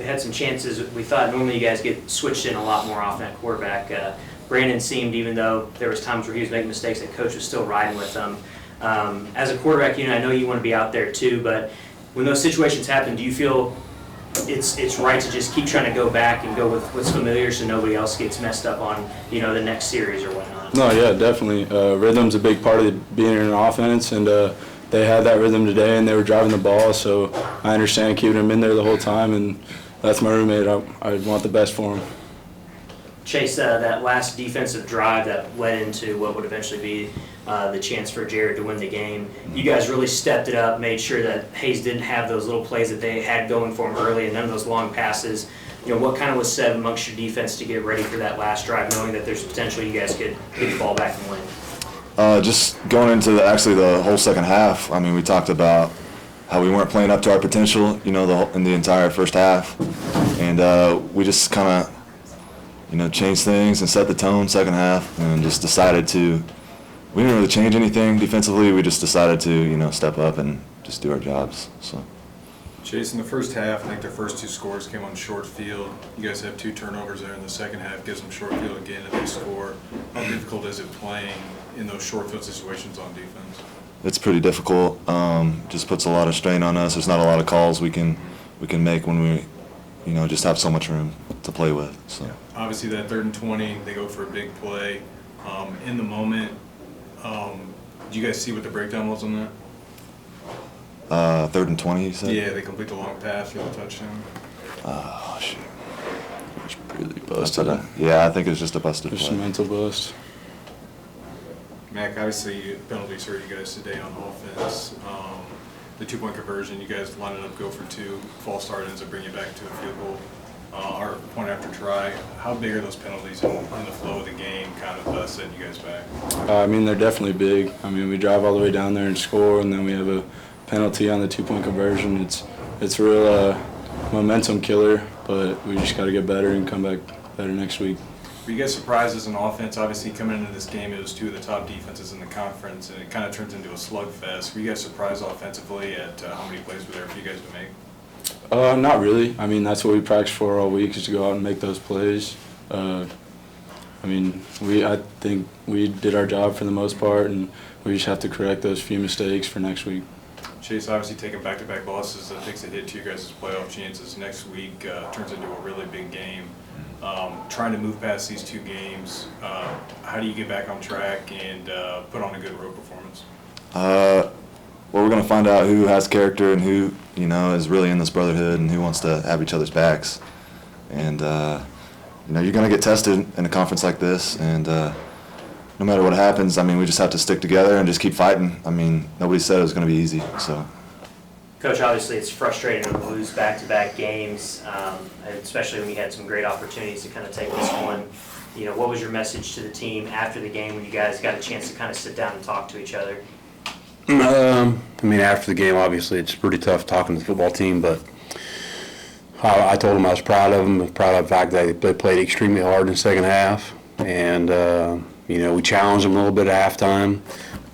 had some chances. We thought normally you guys get switched in a lot more often at quarterback. Brandon seemed, even though there was times where he was making mistakes, that coach was still riding with him. As a quarterback, I know you want to be out there too, but when those situations happen, do you feel it's right to just keep trying to go back and go with what's familiar so nobody else gets messed up on, the next series or whatnot? No, yeah, definitely. Rhythm's a big part of being in an offense, and they had that rhythm today, and they were driving the ball, so I understand keeping them in there the whole time, and that's my roommate. I want the best for him. Chase, that last defensive drive that led into what would eventually be the chance for Jared to win the game, you guys really stepped it up, made sure that Hayes didn't have those little plays that they had going for him early and none of those long passes. What kind of was said amongst your defense to get ready for that last drive, knowing that there's potential you guys could get the ball back and win? Just going into the whole second half, we talked about how we weren't playing up to our potential, in the entire first half. And we just kind of, changed things and set the tone second half and just decided to, we didn't really change anything defensively. We just decided to, step up and just do our jobs. So. Chase, in the first half, I think their first two scores came on short field. You guys have 2 turnovers there in the second half, gives them short field again and they score. How difficult is it playing in those short field situations on defense? It's pretty difficult. Just puts a lot of strain on us. There's not a lot of calls we can make when we, just have so much room to play with. So. Yeah. Obviously, that 3rd and 20, they go for a big play. In the moment, do you guys see what the breakdown was on that? 3rd and 20, you said? Yeah, they complete the long pass for the touchdown. Oh, shit. It's really busted. Yeah, I think it's just a busted Just play. a mental bust. Mac, obviously, penalties hurt you guys today on offense. The 2-point conversion, you guys line it up, go for 2, false start ends up bringing you back to a field goal. Our point after try, how big are those penalties in the flow of the game kind of setting you guys back? They're definitely big. We drive all the way down there and score, and then we have a penalty on the 2-point conversion. It's a real momentum killer, but we just got to get better and come back better next week. Were you guys surprised as an offense? Obviously, coming into this game, it was 2 of the top defenses in the conference, and it kind of turns into a slugfest. Were you guys surprised offensively at how many plays were there for you guys to make? Not really. That's what we practice for all week, is to go out and make those plays. I think we did our job for the most part, and we just have to correct those few mistakes for next week. Chase, obviously taking back-to-back losses takes a hit to your guys' playoff chances. Next week turns into a really big game. Trying to move past these 2 games, how do you get back on track and put on a good road performance? Well, we're going to find out who has character and who, is really in this brotherhood and who wants to have each other's backs. And, you're going to get tested in a conference like this. And no matter what happens, we just have to stick together and just keep fighting. Nobody said it was going to be easy. So. Coach, obviously it's frustrating to lose back-to-back games, especially when you had some great opportunities to kind of take this one. What was your message to the team after the game when you guys got a chance to kind of sit down and talk to each other? After the game, obviously it's pretty tough talking to the football team, but I told them I was proud of them, proud of the fact that they played extremely hard in the second half, and we challenged them a little bit at halftime.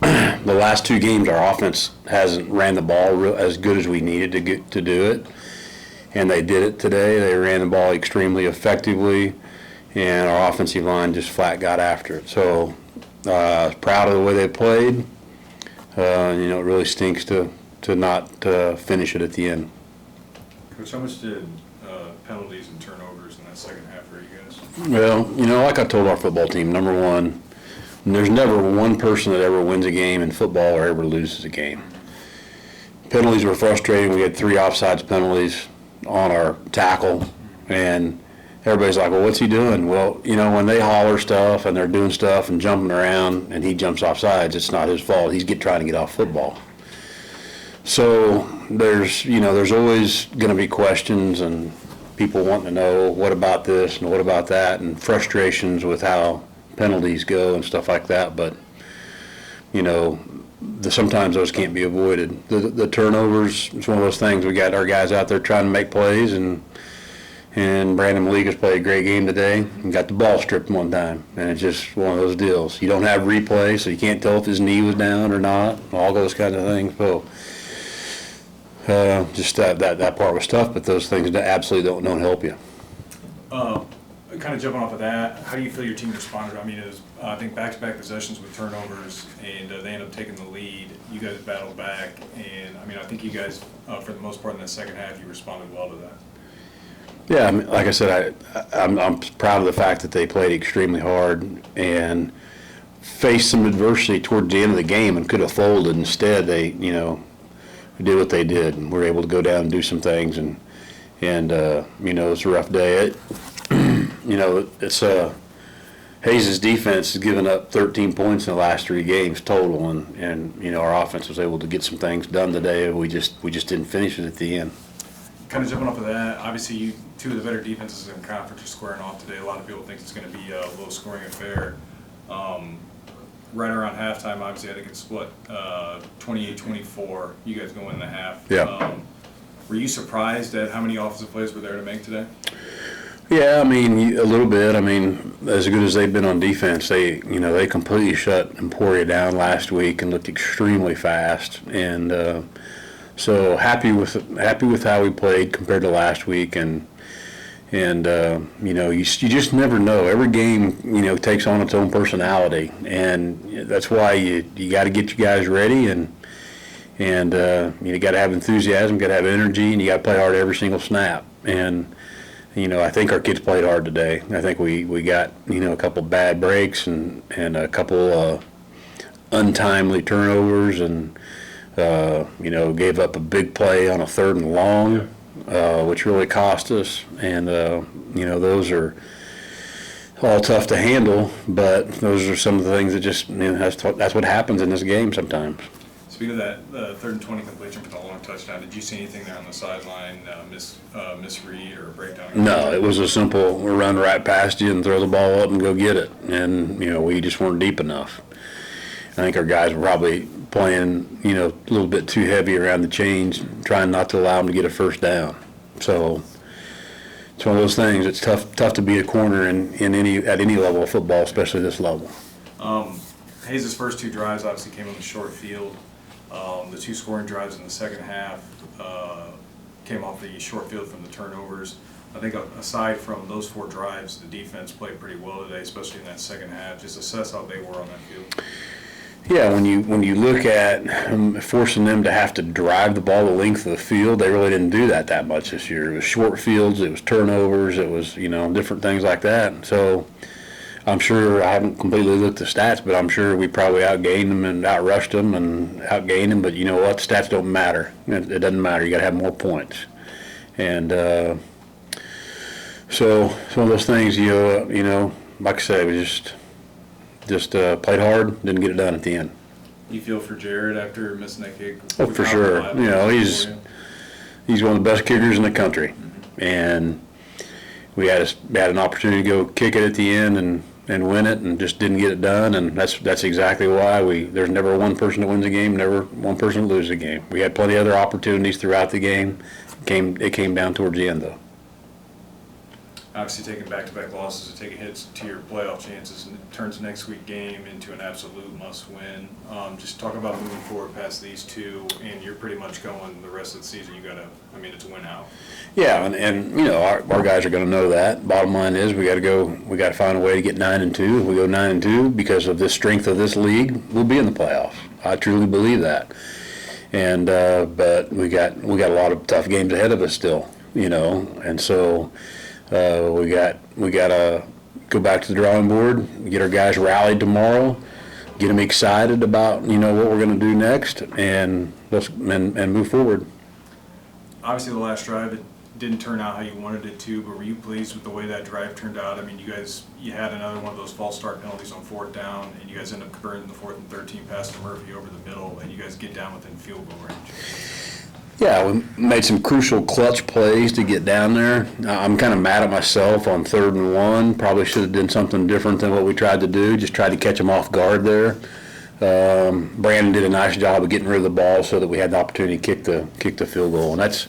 The last 2 games, our offense hasn't ran the ball as good as we needed to do it, and they did it today. They ran the ball extremely effectively, and our offensive line just flat got after it. So I was proud of the way they played. It really stinks to not finish it at the end. Coach, how much did penalties and turnovers in that second half for you guys? Well, like I told our football team, number one, there's never one person that ever wins a game in football or ever loses a game. Penalties were frustrating. We had 3 offsides penalties on our tackle, and everybody's like, well, what's he doing? Well, when they holler stuff and they're doing stuff and jumping around and he jumps off sides, it's not his fault. He's trying to get off football. So there's always going to be questions and people wanting to know what about this and what about that and frustrations with how penalties go and stuff like that. But, sometimes those can't be avoided. The turnovers, it's one of those things. We got our guys out there trying to make plays, and Brandon Malikas played a great game today and got the ball stripped one time. And it's just one of those deals. You don't have replay, so you can't tell if his knee was down or not, all those kinds of things. So Just that part was tough, but those things absolutely don't help you. Kind of jumping off of that, how do you feel your team responded? I mean, it was, I think, back-to-back possessions with turnovers, and they ended up taking the lead. You guys battled back, and I mean, I think you guys, for the most part in the second half, you responded well to that. Yeah, I mean, like I said, I'm proud of the fact that they played extremely hard and faced some adversity toward the end of the game and could have folded. Instead, they, did what they did, and were able to go down and do some things. And it's a rough day. It's Hayes' defense has given up 13 points in the last 3 games total, and our offense was able to get some things done today. We just didn't finish it at the end. Kind of jumping off of that, obviously, 2 of the better defenses in conference are squaring off today. A lot of people think it's going to be a low-scoring affair. Right around halftime, obviously, I think it's 28-24. You guys go in the half. Yeah. Were you surprised at how many offensive plays were there to make today? Yeah, I mean, a little bit. I mean, as good as they've been on defense, they completely shut Emporia down last week and looked extremely fast. And so happy with how we played compared to last week. And you just never know. Every game, takes on its own personality, and that's why you got to get you guys ready, and you got to have enthusiasm, got to have energy, and you got to play hard every single snap. And I think our kids played hard today. I think we got a couple bad breaks and a couple untimely turnovers, and gave up a big play on a 3rd and long. Which really cost us, and those are all tough to handle, but those are some of the things that just that's what happens in this game sometimes. Speaking of that, the 3rd and 20 completion for the long touchdown, did you see anything there on the sideline, misread or breakdown? No, it was a simple run right past you and throw the ball up and go get it, and we just weren't deep enough. I think our guys were probably playing, a little bit too heavy around the chains, trying not to allow them to get a first down. So it's one of those things. It's tough to be a corner at any level of football, especially this level. Hayes' first 2 drives obviously came on the short field. The 2 scoring drives in the second half came off the short field from the turnovers. I think aside from those 4 drives, the defense played pretty well today, especially in that second half. Just assess how they were on that field. Yeah, when you look at forcing them to have to drive the ball the length of the field, they really didn't do that much this year. It was short fields, it was turnovers, it was different things like that. So I'm sure, I haven't completely looked at the stats, but I'm sure we probably outgained them and outrushed them and outgained them. But you know what? The stats don't matter. It doesn't matter. You got to have more points. And so it's one of those things. Like I said, we just played hard, didn't get it done at the end. You feel for Jared after missing that kick? Oh, for sure. He's one of the best kickers in the country, Mm-hmm. and we had an opportunity to go kick it at the end and win it, and just didn't get it done. And that's exactly why there's never one person that wins a game, never one person that loses a game. We had plenty of other opportunities throughout the game. It came down towards the end though. Obviously, taking back-to-back losses and taking hits to your playoff chances, and it turns next week game into an absolute must-win. Just talk about moving forward past these 2, and you're pretty much going the rest of the season. It's a win out. Yeah, and our guys are going to know that. Bottom line is we got to find a way to get 9-2. If we go 9-2, because of the strength of this league, we'll be in the playoffs. I truly believe that. And but we got a lot of tough games ahead of us still, and so. We got to go back to the drawing board, get our guys rallied tomorrow, get them excited about what we're going to do next, and move forward. Obviously, the last drive, it didn't turn out how you wanted it to, but were you pleased with the way that drive turned out? I mean, you had another one of those false start penalties on 4th down, and you guys end up converting the 4th and 13 pass to Murphy over the middle, and you guys get down within field goal range. Yeah, we made some crucial clutch plays to get down there. I'm kind of mad at myself on 3rd and 1. Probably should have done something different than what we tried to do. Just tried to catch them off guard there. Brandon did a nice job of getting rid of the ball so that we had the opportunity to kick the field goal. And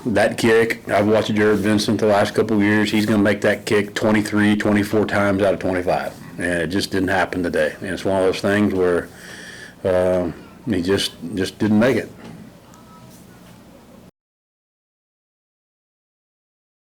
that kick, I've watched Jared Vincent the last couple of years. He's going to make that kick 23, 24 times out of 25. And it just didn't happen today. And it's one of those things where he just didn't make it.